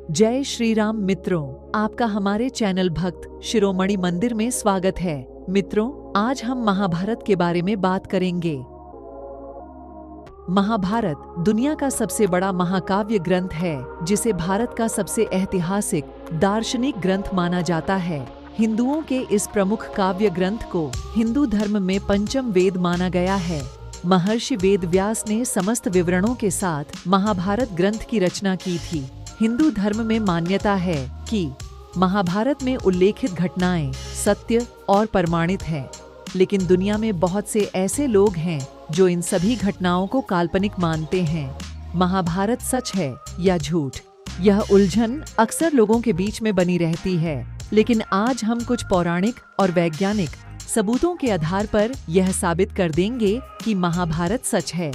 जय श्री राम मित्रों, आपका हमारे चैनल भक्त शिरोमणि मंदिर में स्वागत है। मित्रों, आज हम महाभारत के बारे में बात करेंगे। महाभारत दुनिया का सबसे बड़ा महाकाव्य ग्रंथ है, जिसे भारत का सबसे ऐतिहासिक दार्शनिक ग्रंथ माना जाता है। हिंदुओं के इस प्रमुख काव्य ग्रंथ को हिंदू धर्म में पंचम वेद माना गया है। महर्षि वेद व्यास ने समस्त विवरणों के साथ महाभारत ग्रंथ की रचना की थी। हिंदू धर्म में मान्यता है कि महाभारत में उल्लेखित घटनाएं सत्य और प्रमाणित हैं, लेकिन दुनिया में बहुत से ऐसे लोग हैं जो इन सभी घटनाओं को काल्पनिक मानते हैं। महाभारत सच है या झूठ, यह उलझन अक्सर लोगों के बीच में बनी रहती है, लेकिन आज हम कुछ पौराणिक और वैज्ञानिक सबूतों के आधार पर यह साबित कर देंगे कि महाभारत सच है।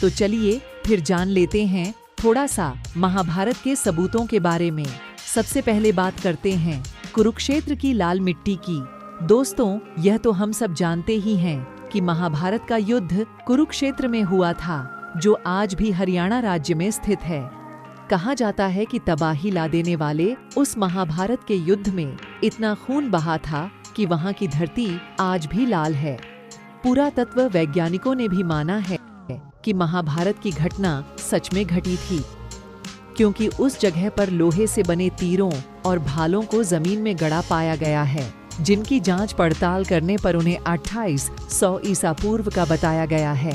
तो चलिए फिर जान लेते हैं थोड़ा सा महाभारत के सबूतों के बारे में। सबसे पहले बात करते हैं कुरुक्षेत्र की लाल मिट्टी की। दोस्तों, यह तो हम सब जानते ही हैं कि महाभारत का युद्ध कुरुक्षेत्र में हुआ था, जो आज भी हरियाणा राज्य में स्थित है। कहा जाता है कि तबाही ला देने वाले उस महाभारत के युद्ध में इतना खून बहा था कि वहाँ की धरती आज भी लाल है। पुरातत्व वैज्ञानिकों ने भी माना है कि महाभारत की घटना सच में घटी थी, क्योंकि उस जगह पर लोहे से बने तीरों और भालों को जमीन में गड़ा पाया गया है, जिनकी जांच पड़ताल करने पर उन्हें 2800 ईसा पूर्व का बताया गया है,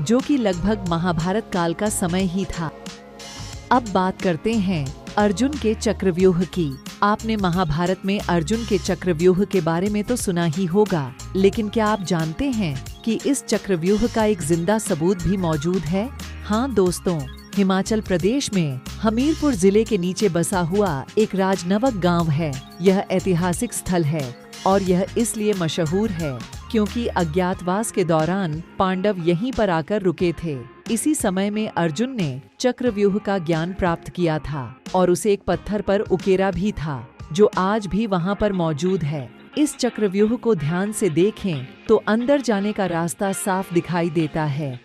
जो कि लगभग महाभारत काल का समय ही था। अब बात करते हैं अर्जुन के चक्रव्यूह की। आपने महाभारत में अर्जुन के चक्रव्यूह के बारे में तो सुना ही होगा, लेकिन क्या आप जानते हैं कि इस चक्रव्यूह का एक जिंदा सबूत भी मौजूद है? हाँ दोस्तों, हिमाचल प्रदेश में हमीरपुर जिले के नीचे बसा हुआ एक राजनवक गांव है। यह ऐतिहासिक स्थल है और यह इसलिए मशहूर है क्योंकि अज्ञातवास के दौरान पांडव यहीं पर आकर रुके थे। इसी समय में अर्जुन ने चक्रव्यूह का ज्ञान प्राप्त किया था और उसे एक पत्थर पर उकेरा भी था, जो आज भी वहां पर मौजूद है। इस चक्रव्यूह को ध्यान से देखें तो अंदर जाने का रास्ता साफ दिखाई देता है,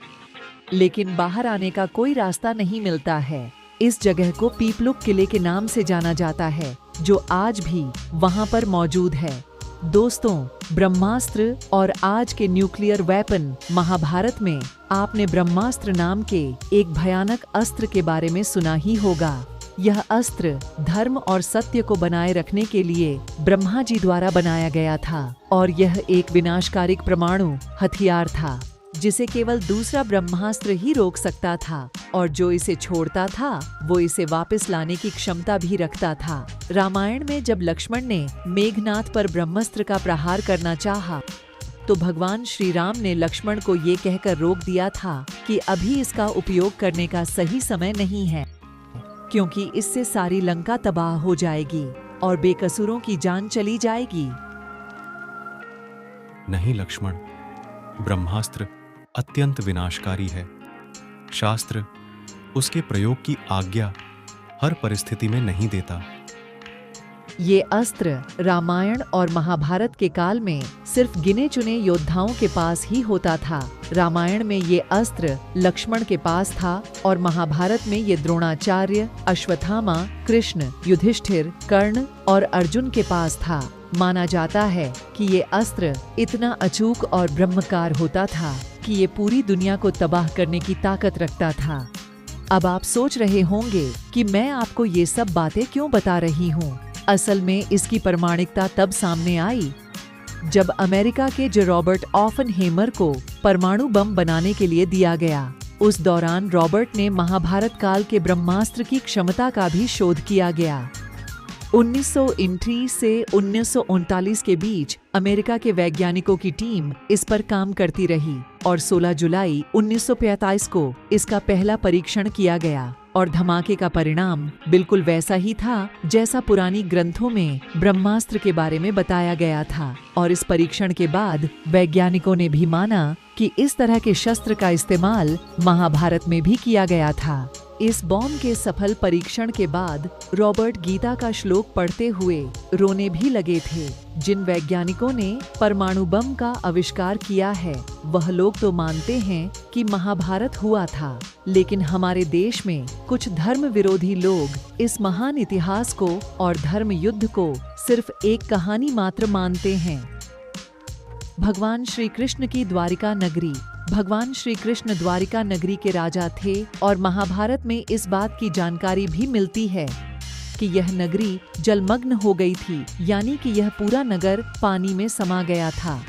लेकिन बाहर आने का कोई रास्ता नहीं मिलता है। इस जगह को पीपलुक किले के नाम से जाना जाता है, जो आज भी वहां पर मौजूद है। दोस्तों, ब्रह्मास्त्र और आज के न्यूक्लियर वेपन महाभारत में आपने ब्रह्मास्त्र नाम के एक भयानक अस्त्र के बारे में सुना ही होगा। यह अस्त्र धर्म और सत्य को बनाए रखने के लिए ब्रह्मा जी द्वारा बनाया गया था और यह एक विनाशकारी परमाणु हथियार था, जिसे केवल दूसरा ब्रह्मास्त्र ही रोक सकता था, और जो इसे छोड़ता था वो इसे वापस लाने की क्षमता भी रखता था। रामायण में जब लक्ष्मण ने मेघनाथ पर ब्रह्मास्त्र का प्रहार करना चाहा, तो भगवान श्री राम ने लक्ष्मण को ये कहकर रोक दिया था कि अभी इसका उपयोग करने का सही समय नहीं है, क्योंकि इससे सारी लंका तबाह हो जाएगी और बेकसूरों की जान चली जाएगी। नहीं लक्ष्मण, ब्रह्मास्त्र अत्यंत विनाशकारी है। शास्त्र उसके प्रयोग की आज्ञा हर परिस्थिति में नहीं देता। ये अस्त्र रामायण और महाभारत के काल में सिर्फ गिने चुने योद्धाओं के पास ही होता था। रामायण में ये अस्त्र लक्ष्मण के पास था और महाभारत में ये द्रोणाचार्य, अश्वत्थामा, कृष्ण, युधिष्ठिर, कर्ण और अर्जुन के पास था। माना जाता है कि ये अस्त्र इतना अचूक और ब्रह्मकार होता था कि ये पूरी दुनिया को तबाह करने की ताकत रखता था। अब आप सोच रहे होंगे कि मैं आपको ये सब बातें क्यों बता रही हूँ। असल में इसकी प्रामाणिकता तब सामने आई जब अमेरिका के रॉबर्ट ऑफनहेमर को परमाणु बम बनाने के लिए दिया गया। उस दौरान रॉबर्ट ने महाभारत काल के ब्रह्मास्त्र की क्षमता का भी शोध किया गया। 1929 से 1939 के बीच अमेरिका के वैज्ञानिकों की टीम इस पर काम करती रही और 16 जुलाई 1945 को इसका पहला परीक्षण किया गया, और धमाके का परिणाम बिल्कुल वैसा ही था जैसा पुरानी ग्रंथों में ब्रह्मास्त्र के बारे में बताया गया था। और इस परीक्षण के बाद वैज्ञानिकों ने भी माना कि इस तरह के शस्त्र का इस्तेमाल महाभारत में भी किया गया था। इस बॉम्ब के सफल परीक्षण के बाद रॉबर्ट गीता का श्लोक पढ़ते हुए रोने भी लगे थे। जिन वैज्ञानिकों ने परमाणु बम का आविष्कार किया है वह लोग तो मानते हैं कि महाभारत हुआ था, लेकिन हमारे देश में कुछ धर्म विरोधी लोग इस महान इतिहास को और धर्म युद्ध को सिर्फ एक कहानी मात्र मानते हैं। भगवान श्री कृष्ण की द्वारिका नगरी। भगवान श्री कृष्ण द्वारिका नगरी के राजा थे और महाभारत में इस बात की जानकारी भी मिलती है कि यह नगरी जलमग्न हो गई थी, यानी कि यह पूरा नगर पानी में समा गया था।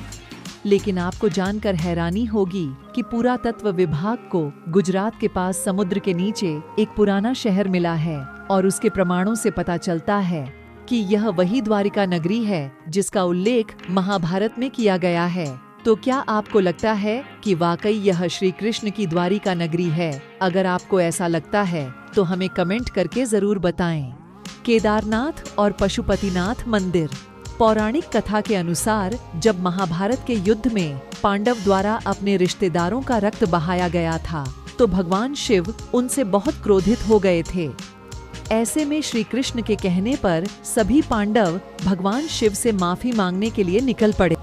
लेकिन आपको जानकर हैरानी होगी कि पुरातत्व विभाग को गुजरात के पास समुद्र के नीचे एक पुराना शहर मिला है और उसके प्रमाणों से पता चलता है कि यह वही द्वारिका नगरी है जिसका उल्लेख महाभारत में किया गया है। तो क्या आपको लगता है कि वाकई यह श्री कृष्ण की द्वारिका नगरी है? अगर आपको ऐसा लगता है तो हमें कमेंट करके जरूर बताएं। केदारनाथ और पशुपतिनाथ मंदिर। पौराणिक कथा के अनुसार जब महाभारत के युद्ध में पांडव द्वारा अपने रिश्तेदारों का रक्त बहाया गया था तो भगवान शिव उनसे बहुत क्रोधित हो गए थे। ऐसे में श्री कृष्ण के कहने पर सभी पांडव भगवान शिव से माफी मांगने के लिए निकल पड़े।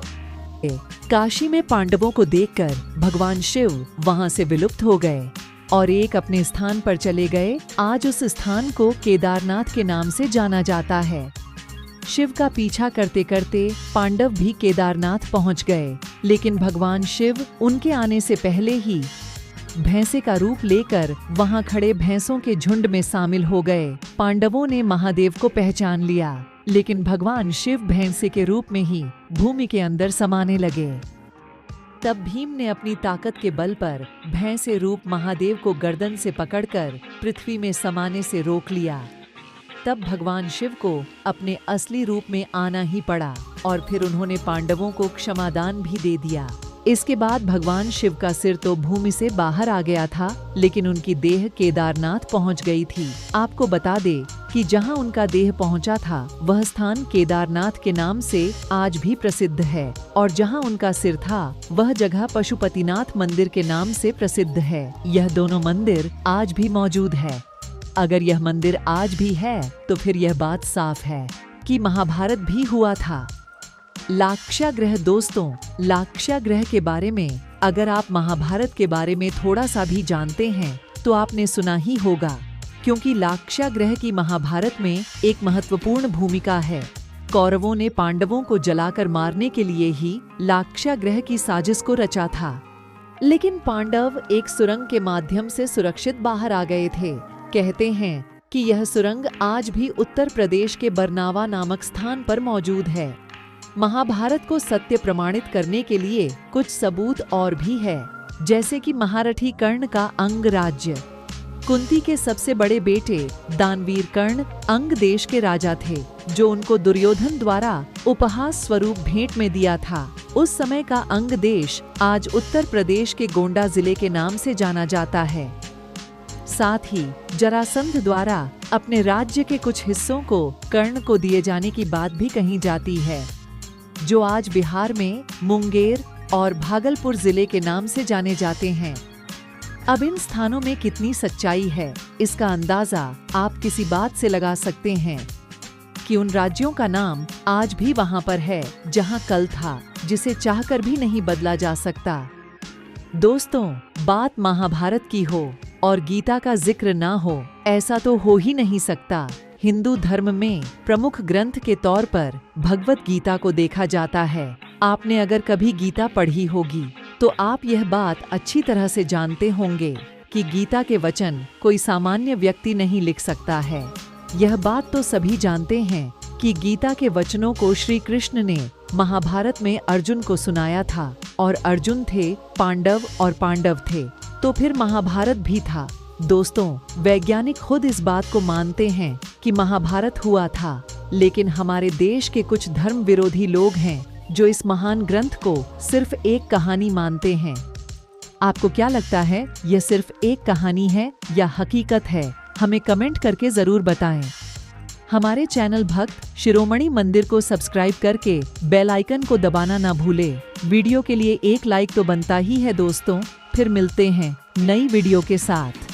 काशी में पांडवों को देखकर भगवान शिव वहां से विलुप्त हो गए और एक अपने स्थान पर चले गए। आज उस स्थान को केदारनाथ के नाम से जाना जाता है। शिव का पीछा करते करते पांडव भी केदारनाथ पहुंच गए, लेकिन भगवान शिव उनके आने से पहले ही भैंसे का रूप लेकर वहां खड़े भैंसों के झुंड में शामिल हो गए। पांडवों ने महादेव को पहचान लिया, लेकिन भगवान शिव भैंसे के रूप में ही भूमि के अंदर समाने लगे। तब भीम ने अपनी ताकत के बल पर भैंसे रूप महादेव को गर्दन से पकड़कर पृथ्वी में समाने से रोक लिया। तब भगवान शिव को अपने असली रूप में आना ही पड़ा और फिर उन्होंने पांडवों को क्षमादान भी दे दिया। इसके बाद भगवान शिव का सिर तो भूमि से बाहर आ गया था, लेकिन उनकी देह केदारनाथ पहुंच गई थी। आपको बता दे कि जहां उनका देह पहुंचा था वह स्थान केदारनाथ के नाम से आज भी प्रसिद्ध है और जहां उनका सिर था वह जगह पशुपतिनाथ मंदिर के नाम से प्रसिद्ध है। यह दोनों मंदिर आज भी मौजूद है। अगर यह मंदिर आज भी है तो फिर यह बात साफ है कि महाभारत भी हुआ था। लाक्षागृह। दोस्तों, लाक्षागृह के बारे में अगर आप महाभारत के बारे में थोड़ा सा भी जानते हैं तो आपने सुना ही होगा, क्योंकि लाक्षागृह की महाभारत में एक महत्वपूर्ण भूमिका है। कौरवों ने पांडवों को जलाकर मारने के लिए ही लाक्षागृह की साजिश को रचा था, लेकिन पांडव एक सुरंग के माध्यम से सुरक्षित बाहर आ गए थे। कहते हैं कि यह सुरंग आज भी उत्तर प्रदेश के बरनावा नामक स्थान पर मौजूद है। महाभारत को सत्य प्रमाणित करने के लिए कुछ सबूत और भी है, जैसे कि महारथी कर्ण का अंग राज्य। कुंती के सबसे बड़े बेटे दानवीर कर्ण अंग देश के राजा थे, जो उनको दुर्योधन द्वारा उपहास स्वरूप भेंट में दिया था। उस समय का अंग देश आज उत्तर प्रदेश के गोंडा जिले के नाम से जाना जाता है। साथ ही जरासंध द्वारा अपने राज्य के कुछ हिस्सों को कर्ण को दिए जाने की बात भी कही जाती है, जो आज बिहार में मुंगेर और भागलपुर जिले के नाम से जाने जाते हैं। अब इन स्थानों में कितनी सच्चाई है, इसका अंदाजा आप किसी बात से लगा सकते हैं कि उन राज्यों का नाम आज भी वहां पर है जहां कल था, जिसे चाहकर भी नहीं बदला जा सकता। दोस्तों, बात महाभारत की हो और गीता का जिक्र ना हो, ऐसा तो हो ही नहीं सकता। हिंदू धर्म में प्रमुख ग्रंथ के तौर पर भगवत गीता को देखा जाता है। आपने अगर कभी गीता पढ़ी होगी तो आप यह बात अच्छी तरह से जानते होंगे कि गीता के वचन कोई सामान्य व्यक्ति नहीं लिख सकता है। यह बात तो सभी जानते हैं कि गीता के वचनों को श्री कृष्ण ने महाभारत में अर्जुन को सुनाया था, और अर्जुन थे पांडव और पांडव थे तो फिर महाभारत भी था। दोस्तों, वैज्ञानिक खुद इस बात को मानते हैं कि महाभारत हुआ था, लेकिन हमारे देश के कुछ धर्म विरोधी लोग हैं जो इस महान ग्रंथ को सिर्फ एक कहानी मानते हैं। आपको क्या लगता है, यह सिर्फ एक कहानी है या हकीकत है? हमें कमेंट करके जरूर बताएं। हमारे चैनल भक्त शिरोमणि मंदिर को सब्सक्राइब करके बेल आइकन को दबाना ना भूलें। वीडियो के लिए एक लाइक तो बनता ही है दोस्तों। फिर मिलते हैं नई वीडियो के साथ।